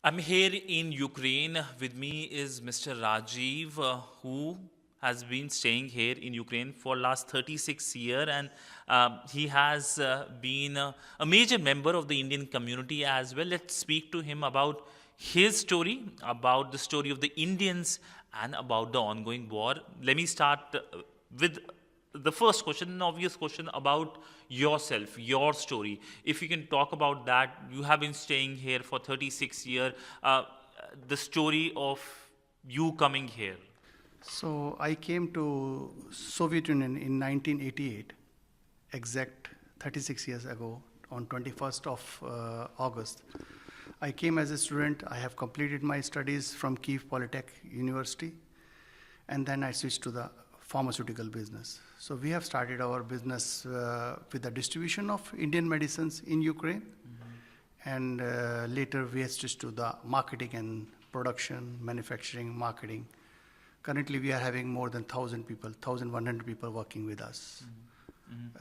I'm here in Ukraine. With me is Mr. Rajiv, who has been staying here in Ukraine for last 36 years, and he has been a major member of the Indian community as well. Let's speak to him about his story, about the story of the Indians, and about the ongoing war. Let me start with the first question, an obvious question about yourself, your story. If you can talk about that, you have been staying here for 36 years. The story of you coming here. So I came to Soviet Union in 1988, exact 36 years ago, on 21st of August. I came as a student. I have completed my studies from Kiev Polytech University, and then I switched to the pharmaceutical business. So we have started our business with the distribution of Indian medicines in Ukraine, and later we have switched to the marketing and production, manufacturing, marketing. Currently, we are having more than 1,000 people, 1,100 people working with us.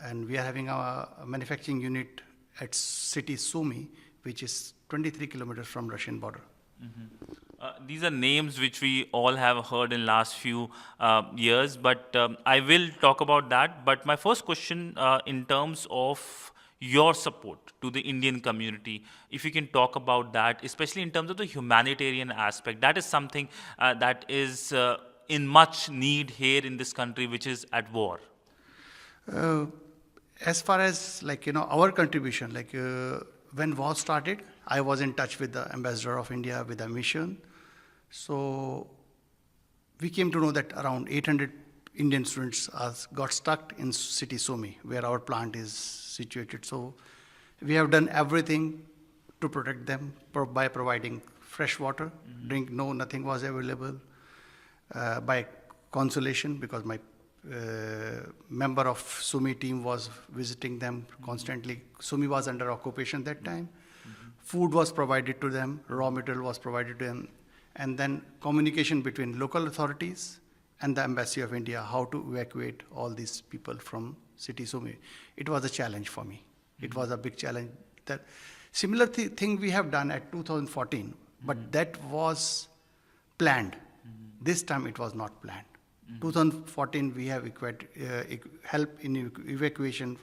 And we are having a manufacturing unit at city Sumy, which is 23 kilometers from Russian border. These are names which we all have heard in last few years, but I will talk about that. But my first question, in terms of your support to the Indian community, if you can talk about that, especially in terms of the humanitarian aspect, that is something that is in much need here in this country, which is at war. As far as our contribution, when war started, I was in touch with the ambassador of India with a mission. So we came to know that around 800 Indian students got stuck in city Sumy, where our plant is situated. So we have done everything to protect them by providing fresh water, drink, no, nothing was available, by consolation, because my member of Sumy team was visiting them constantly. Sumy was under occupation that time. Food was provided to them, raw material was provided to them, and then communication between local authorities and the Embassy of India, how to evacuate all these people from city Sumy. It was a challenge for me. It was a big challenge. That similar thing we have done at 2014, but that was planned. This time it was not planned. 2014 we have help in evacuation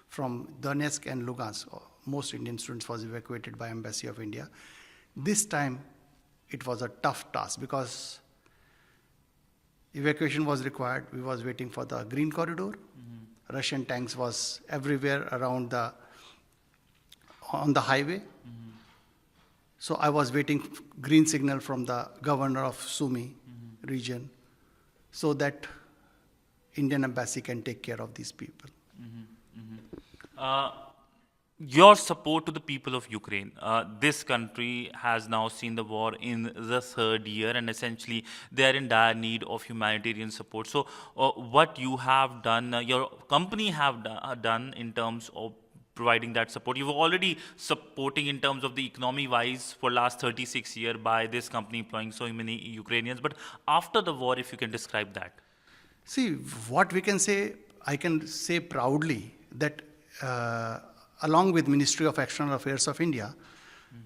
from Donetsk and Lugansk. Most Indian students was evacuated by Embassy of India. This time it was a tough task because evacuation was required. We was waiting for the green corridor. Russian tanks was everywhere around on the highway. So I was waiting green signal from the governor of Sumy region, so that Indian embassy can take care of these people. Your support to the people of Ukraine. This country has now seen the war in the third year, and essentially they are in dire need of humanitarian support. So what you have done, your company have done in terms of providing that support. You've already supporting in terms of the economy wise for last 36 years by this company employing so many Ukrainians. But after the war, if you can describe that. See, what we can say, I can say proudly that along with Ministry of External Affairs of India,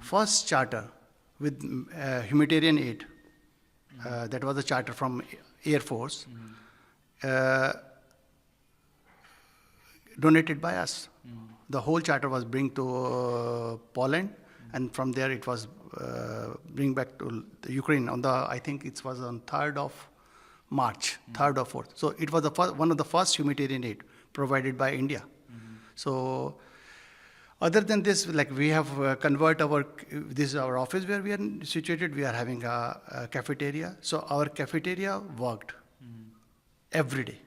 first charter with humanitarian aid, that was a charter from Air Force, donated by us. The whole charter was bring to Poland, and from there it was bring back to the Ukraine on the, I think it was on 3rd of March, 3rd or 4th. So it was the one of the first humanitarian aid provided by India. So other than this, we have converted this is our office where we are situated. We are having a cafeteria. So our cafeteria worked every day.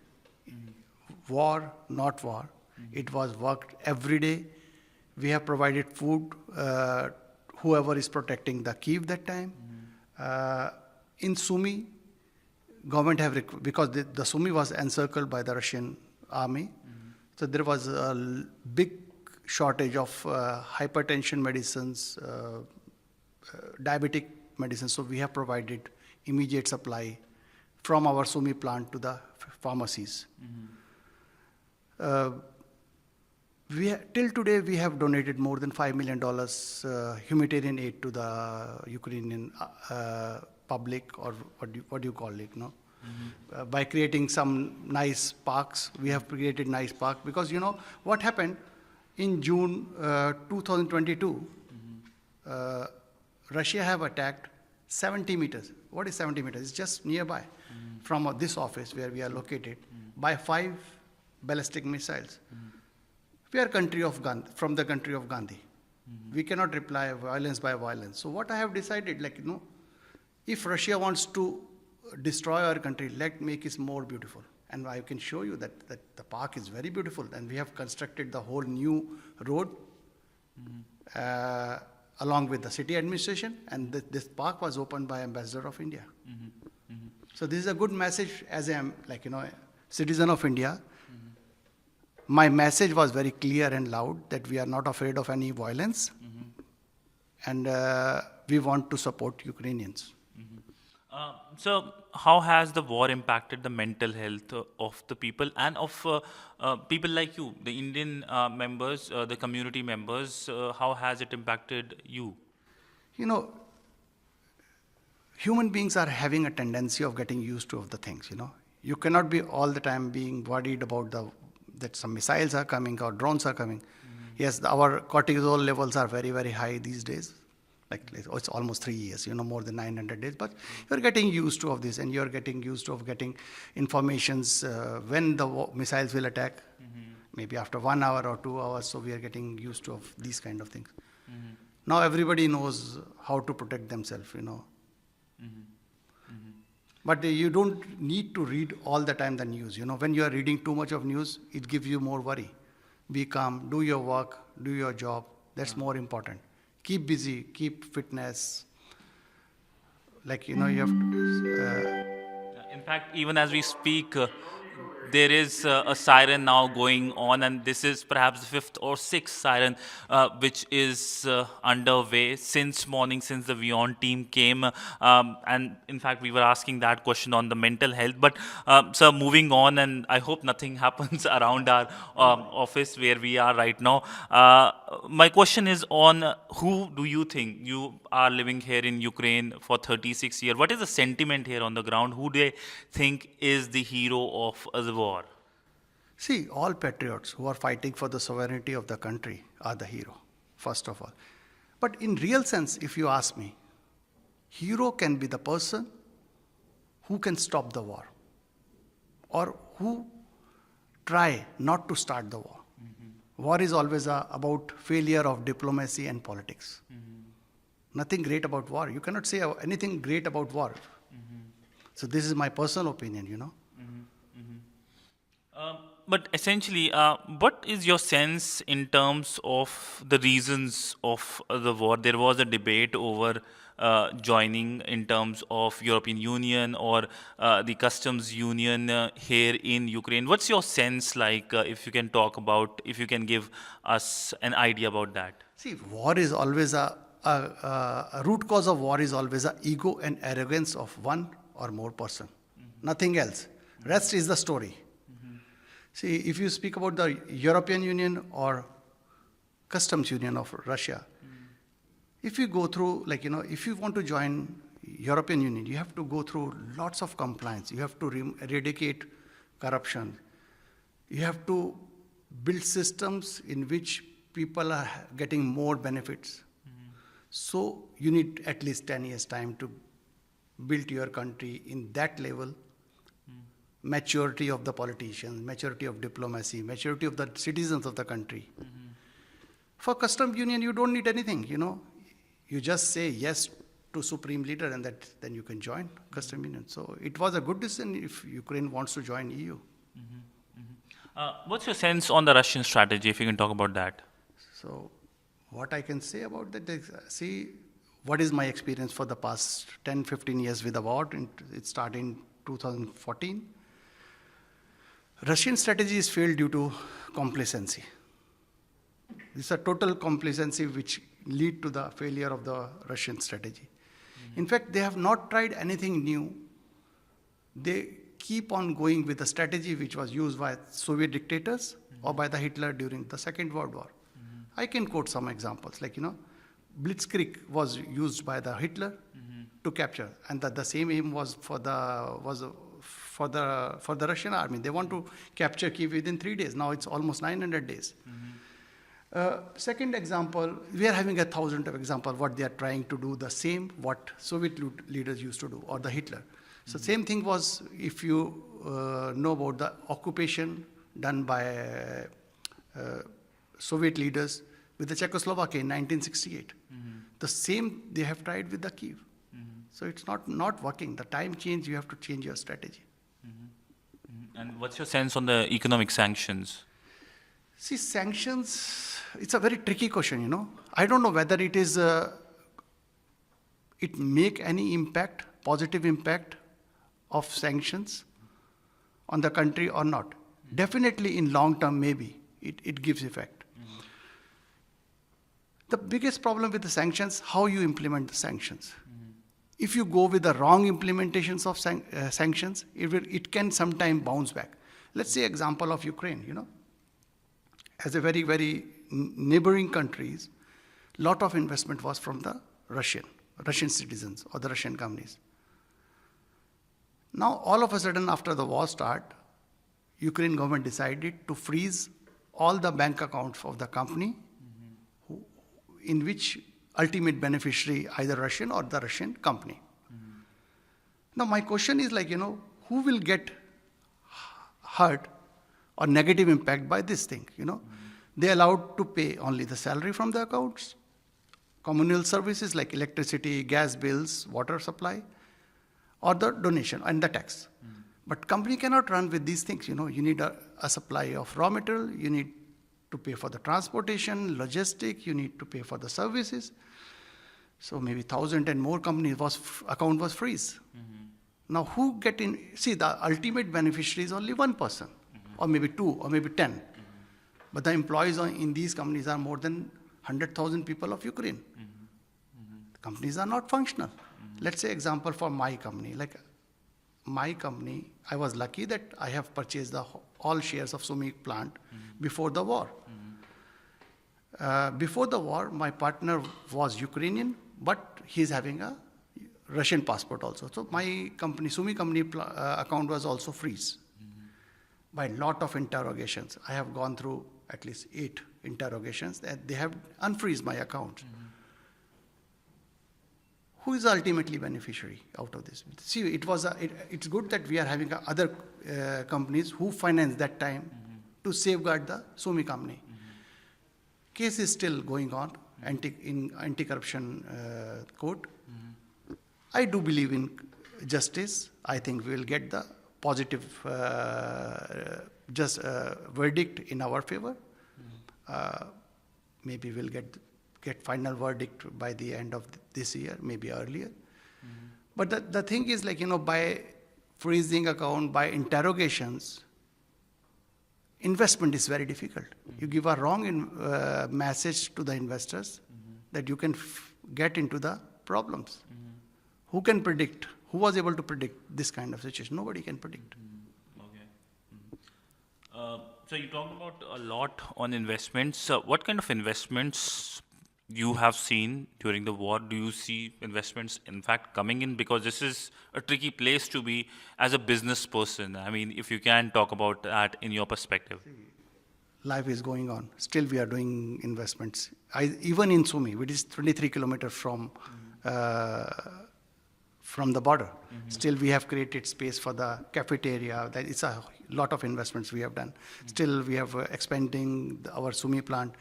War, not war. It was worked every day. We have provided food, whoever is protecting the Kiev that time. In Sumy, government have, because the Sumy was encircled by the Russian army, so there was a big shortage of hypertension medicines, diabetic medicines. So we have provided immediate supply from our Sumy plant to the pharmacies. Till today, we have donated more than $5 million humanitarian aid to the Ukrainian public, or what do you call it, no? By creating some nice parks. We have created nice park because, what happened in June 2022, Russia have attacked 70 meters. What is 70 meters? It's just nearby from this office where we are located by 5 ballistic missiles. We are from the country of Gandhi. We cannot reply violence by violence. So what I have decided, if Russia wants to destroy our country, let make it more beautiful. And I can show you that the park is very beautiful. And we have constructed the whole new road along with the city administration. And this park was opened by Ambassador of India. So this is a good message as a citizen of India. My message was very clear and loud that we are not afraid of any violence, and we want to support Ukrainians. So, how has the war impacted the mental health of the people and of people like you, the Indian members, the community members? How has it impacted you? Human beings are having a tendency of getting used to the things. You cannot be all the time being worried about that some missiles are coming or drones are coming. Yes, our cortisol levels are very, very high these days. It's almost 3 years, more than 900 days. But you're getting used to of this, and you're getting used to of getting informations when the missiles will attack. Maybe after 1 hour or 2 hours. So we are getting used to of these kind of things. Now everybody knows how to protect themselves. But you don't need to read all the time the news. When you are reading too much of news, it gives you more worry. Be calm, do your work, do your job. That's more important. Keep busy, keep fitness. You have to... In fact, even as we speak, there is a siren now going on, and this is perhaps the 5th or 6th siren which is underway since morning, since the WION team came. And in fact, we were asking that question on the mental health. But, sir, moving on, and I hope nothing happens around our office where we are right now. My question is on who do you think, you are living here in Ukraine for 36 years, what is the sentiment here on the ground? Who do you think is the hero of the war? See, all patriots who are fighting for the sovereignty of the country are the hero, first of all. But in real sense, if you ask me, hero can be the person who can stop the war or who try not to start the war. War is always about failure of diplomacy and politics. Nothing great about war. You cannot say anything great about war. So this is my personal opinion, But essentially, what is your sense in terms of the reasons of the war? There was a debate over joining in terms of European Union or the customs union here in Ukraine. What's your sense like, if you can talk about, if you can give us an idea about that? See, war is always a root cause of war is always a ego and arrogance of one or more person. Nothing else. Rest is the story. See, if you speak about the European Union or customs union of Russia, if you go through, if you want to join European Union, you have to go through lots of compliance. You have to eradicate corruption. You have to build systems in which people are getting more benefits. So you need at least 10 years time to build your country in that level. Maturity of the politicians, maturity of diplomacy, maturity of the citizens of the country. For customs union, you don't need anything, You just say yes to supreme leader, and then you can join customs union. So it was a good decision if Ukraine wants to join EU. What's your sense on the Russian strategy, if you can talk about that? So what I can say about that is, see, what is my experience for the past 10, 15 years with the war? It started in 2014. Russian strategies failed due to complacency. It's a total complacency which lead to the failure of the Russian strategy. In fact, they have not tried anything new. They keep on going with the strategy which was used by Soviet dictators or by the Hitler during the Second World War. I can quote some examples, like, Blitzkrieg was used by the Hitler to capture, and the same aim was for the Russian army. They want to capture Kiev within 3 days. Now it's almost 900 days. Second example, we are having 1,000 of example what they are trying to do the same what Soviet leaders used to do, or the Hitler. So same thing was, if you know about the occupation done by Soviet leaders with the Czechoslovakia in 1968. The same they have tried with the Kiev. So it's not working. The time change, you have to change your strategy. And what's your sense on the economic sanctions? See, sanctions, it's a very tricky question, I don't know whether it is, it make any impact, positive impact of sanctions on the country or not. Definitely in long term, maybe it gives effect. The biggest problem with the sanctions, how you implement the sanctions. If you go with the wrong implementations of sanctions, it can sometime bounce back. Let's say example of Ukraine, as a very, very neighboring countries, lot of investment was from the Russian citizens or the Russian companies. Now, all of a sudden, after the war start, Ukraine government decided to freeze all the bank accounts of the company, in which ultimate beneficiary either Russian or the Russian company. Now, my question is like, who will get hurt or negative impact by this thing? They allowed to pay only the salary from the accounts, communal services like electricity, gas bills, water supply, or the donation and the tax. But company cannot run with these things. You need a supply of raw material, you need to pay for the transportation, logistic, you need to pay for the services. So maybe 1,000 and more companies account was freeze. Now who get in? See, the ultimate beneficiary is only one person, or maybe 2, or maybe 10. But the employees in these companies are more than 100,000 people of Ukraine. The companies are not functional. Let's say example for my company. Like my company, I was lucky that I have purchased all shares of Sumi plant before the war. Before the war, my partner was Ukrainian, but he's having a Russian passport also. So my company, Sumi company account was also freeze by lot of interrogations. I have gone through at least 8 interrogations that they have unfreeze my account. Who is ultimately beneficiary out of this? See, it's good that we are having other companies who finance that time to safeguard the Sumi company. Case is still going on in anti-corruption court. I do believe in justice. I think we will get the positive verdict in our favor. Maybe we'll get final verdict by the end of this year, maybe earlier. But the thing is like, by freezing account, by interrogations, investment is very difficult. You give a wrong message to the investors that you can get into the problems. Who can predict? Who was able to predict this kind of situation? Nobody can predict. So you talked about a lot on investments. What kind of investments you have seen during the war? Do you see investments in fact coming in? Because this is a tricky place to be as a business person. I mean, if you can talk about that in your perspective. Life is going on. Still we are doing investments. Even in Sumi, which is 23 kilometers from the border. Still we have created space for the cafeteria. It's a lot of investments we have done. Still we have expanding our Sumi plant.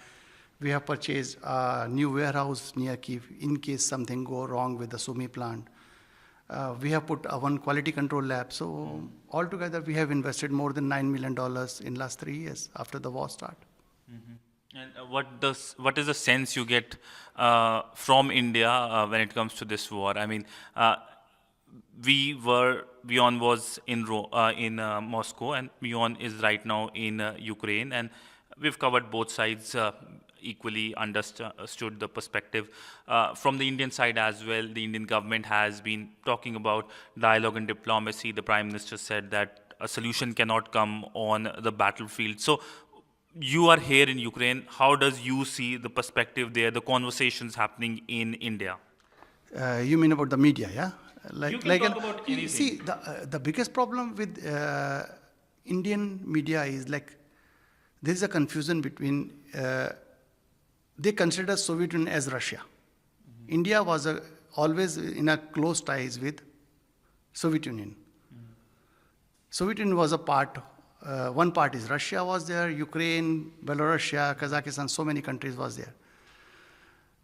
We have purchased a new warehouse near Kiev in case something go wrong with the Sumi plant. We have put one quality control lab. So altogether we have invested more than $9 million in last 3 years after the war start. And what is the sense you get from India when it comes to this war? I mean, WION was in Moscow, and WION is right now in Ukraine, and we've covered both sides equally, understood the perspective. From the Indian side as well, the Indian government has been talking about dialogue and diplomacy. The Prime Minister said that a solution cannot come on the battlefield. So you are here in Ukraine. How does you see the perspective there, the conversations happening in India? You mean about the media, yeah? You can talk about anything. See, the biggest problem with Indian media is like there is a confusion between they consider Soviet Union as Russia. India was always in a close ties with Soviet Union. Soviet Union was a part. One part is Russia was there, Ukraine, Belarus, Kazakhstan, so many countries was there.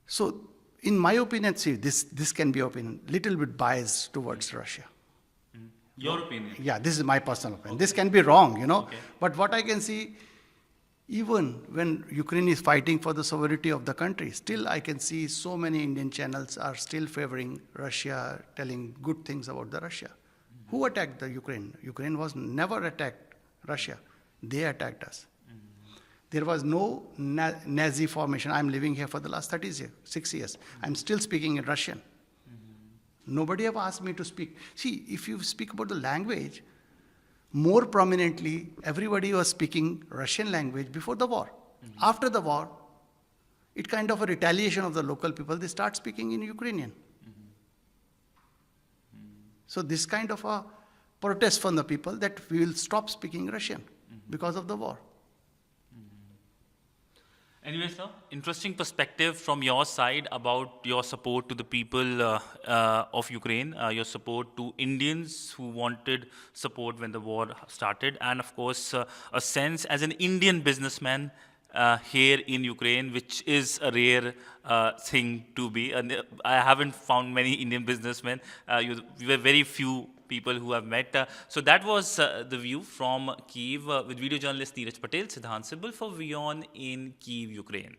So, in my opinion, see, this can be opinion, little bit biased towards Russia. Your opinion? Yeah, this is my personal opinion. This can be wrong, you know. Okay. But what I can see, even when Ukraine is fighting for the sovereignty of the country, still I can see so many Indian channels are still favoring Russia, telling good things about the Russia. Who attacked the Ukraine? Ukraine was never attacked Russia. They attacked us. There was no Nazi formation. I'm living here for the last 36 years. I'm still speaking in Russian. Nobody ever asked me to speak. See, if you speak about the language, more prominently, everybody was speaking Russian language before the war. After the war, it kind of a retaliation of the local people. They start speaking in Ukrainian. So this kind of a protest from the people that we will stop speaking Russian because of the war. Anyway, sir, interesting perspective from your side about your support to the people of Ukraine, your support to Indians who wanted support when the war started, and of course, a sense as an Indian businessman here in Ukraine, which is a rare thing to be. And I haven't found many Indian businessmen. We were very few people who have met. So that was the view from Kyiv with video journalist Neeraj Patel, Siddhant Sibal for WION in Kyiv, Ukraine.